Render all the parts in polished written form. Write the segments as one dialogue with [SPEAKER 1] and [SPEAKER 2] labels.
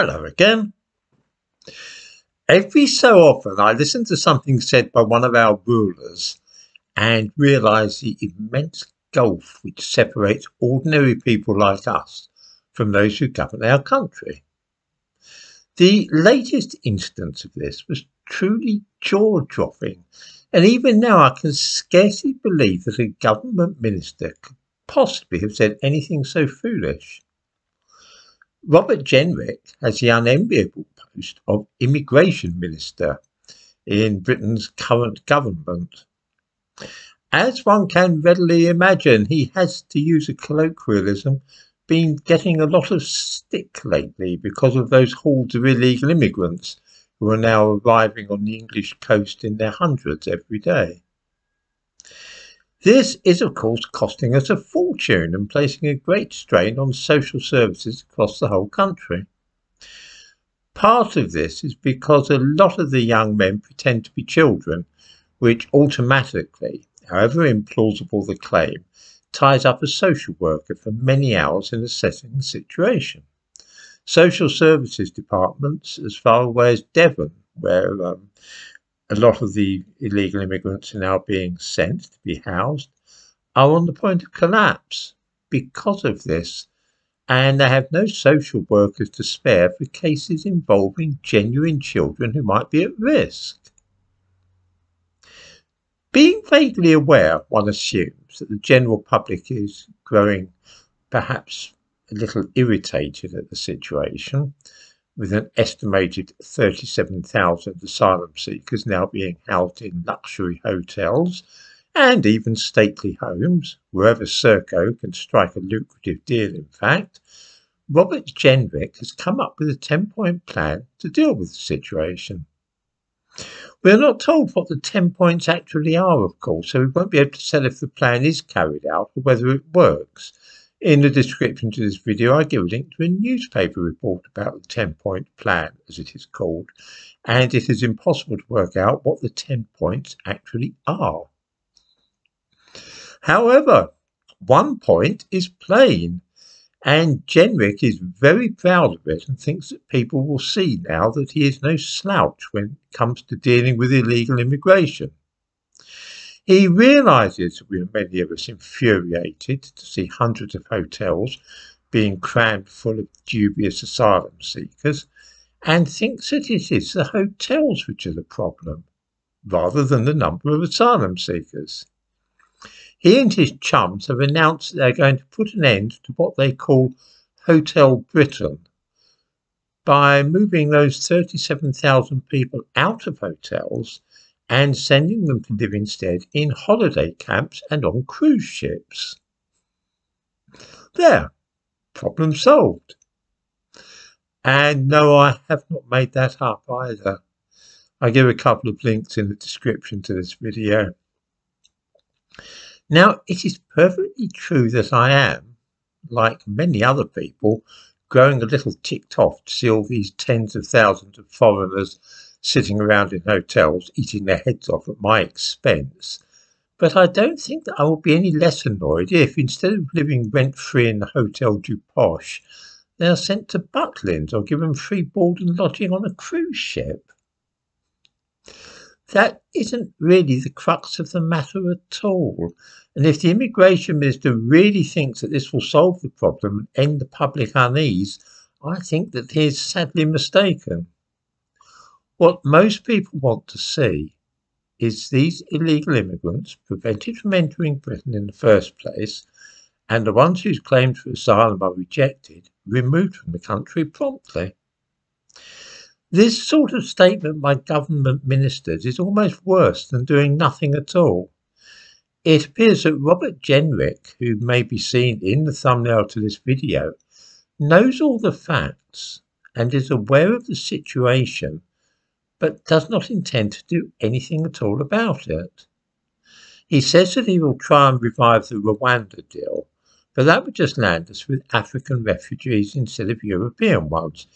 [SPEAKER 1] Hello again. Every so often I listen to something said by one of our rulers and realise the immense gulf which separates ordinary people like us from those who govern our country. The latest instance of this was truly jaw-dropping, and even now I can scarcely believe that a government minister could possibly have said anything so foolish. Robert Jenrick has the unenviable post of Immigration Minister in Britain's current government. As one can readily imagine, he has, to use a colloquialism, been getting a lot of stick lately because of those hordes of illegal immigrants who are now arriving on the English coast in their hundreds every day. This is, of course, costing us a fortune and placing a great strain on social services across the whole country. Part of this is because a lot of the young men pretend to be children, which automatically, however implausible the claim, ties up a social worker for many hours in assessing the situation. Social services departments as far away as Devon, where a lot of the illegal immigrants are now being sent to be housed, are on the point of collapse because of this, and they have no social workers to spare for cases involving genuine children who might be at risk. Being vaguely aware, one assumes that the general public is growing perhaps a little irritated at the situation, with an estimated 37,000 asylum seekers now being housed in luxury hotels and even stately homes, wherever Serco can strike a lucrative deal in fact. Robert Jenrick has come up with a 10-point plan to deal with the situation. We're not told what the 10 points actually are, of course, so we won't be able to tell if the plan is carried out or whether it works. In the description to this video, I give a link to a newspaper report about the 10-point plan, as it is called, and it is impossible to work out what the 10 points actually are. However, one point is plain, and Jenrick is very proud of it and thinks that people will see now that he is no slouch when it comes to dealing with illegal immigration. He realises that we are many of us infuriated to see hundreds of hotels being crammed full of dubious asylum seekers, and thinks that it is the hotels which are the problem, rather than the number of asylum seekers. He and his chums have announced that they're going to put an end to what they call Hotel Britain by moving those 37,000 people out of hotels and sending them to live instead in holiday camps and on cruise ships. There, problem solved. And no, I have not made that up either. I give a couple of links in the description to this video. Now, it is perfectly true that I am, like many other people, growing a little ticked off to see all these tens of thousands of foreigners sitting around in hotels eating their heads off at my expense. But I don't think that I will be any less annoyed if, instead of living rent-free in the Hotel du Posh, they are sent to Butlins or given free board and lodging on a cruise ship. That isn't really the crux of the matter at all. And if the Immigration Minister really thinks that this will solve the problem and end the public unease, I think that he is sadly mistaken. What most people want to see is these illegal immigrants prevented from entering Britain in the first place, and the ones whose claims for asylum are rejected removed from the country promptly. This sort of statement by government ministers is almost worse than doing nothing at all. It appears that Robert Jenrick, who may be seen in the thumbnail to this video, knows all the facts and is aware of the situation, but does not intend to do anything at all about it. He says that he will try and revive the Rwanda deal, but that would just land us with African refugees instead of European ones,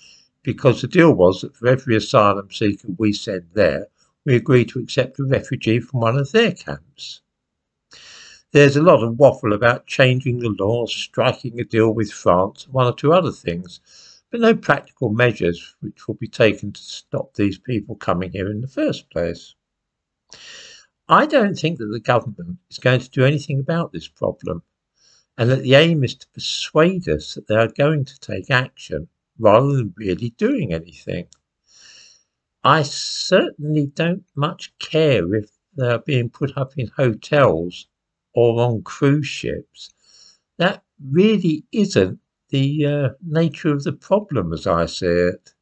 [SPEAKER 1] because the deal was that for every asylum seeker we send there, we agree to accept a refugee from one of their camps. There's a lot of waffle about changing the laws, striking a deal with France, and one or two other things, but no practical measures which will be taken to stop these people coming here in the first place. I don't think that the government is going to do anything about this problem, and that the aim is to persuade us that they are going to take action rather than really doing anything. I certainly don't much care if they're being put up in hotels or on cruise ships. That really isn't the nature of the problem as I see it.